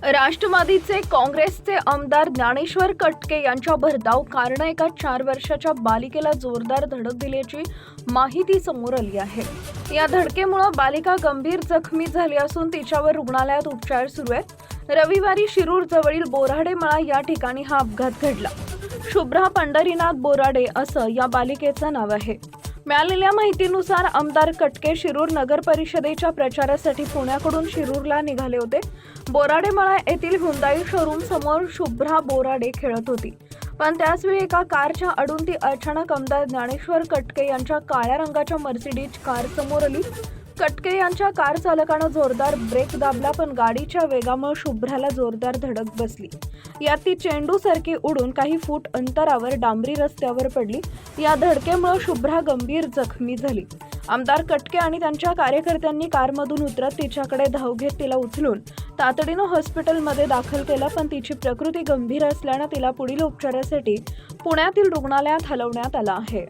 राष्ट्रवादीचे काँग्रेसचे आमदार ज्ञानेश्वर कटके यांच्या भरधाव कारने एका 4 वर्षाच्या बालिकेला जोरदार धडक दिल्याची माहिती समोर आली आहे। या धडकेमुळे बालिका गंभीर जखमी झाली असून तिच्यावर रुग्णालयात उपचार सुरू आहेत। रविवारी शिरूर जवळील बोराडे मळा या ठिकाणी हा अपघात घडला। शुभ्रा पंढरीनाथ बोराडे असं या बालिकेचं नाव आहे। मिळालेल्या माहितीनुसार आमदार कटके शिरूर नगर परिषदेच्या प्रचारासाठी पुण्याकडून शिरूरला निघाले होते। बोराडेमळा येथील हुंदाई शोरूम समोर शुभ्रा बोराडे खेळत होती, पण त्याचवेळी एका कारच्या अडून ती अचानक आमदार ज्ञानेश्वर कटके यांच्या काळ्या रंगाच्या मर्सिडीज कार समोर आली। कटके यांच्या कार चालकानं जोरदार ब्रेक दाबला, पण गाडीच्या वेगामुळे शुभ्राला जोरदार धडक बसली। यात ती चेंडूसारखी उडून काही फूट अंतरावर डांबरी रस्त्यावर पडली। या धडकेमुळे शुभ्रा गंभीर जखमी झाली। आमदार कटके आणि त्यांच्या कार्यकर्त्यांनी कारमधून उतरत तिच्याकडे धाव घेत तिला उचलून तातडीनं हॉस्पिटलमध्ये दाखल केलं, पण तिची प्रकृती गंभीर असल्यानं तिला पुढील उपचारासाठी पुण्यातील रुग्णालयात हलवण्यात आलं आहे।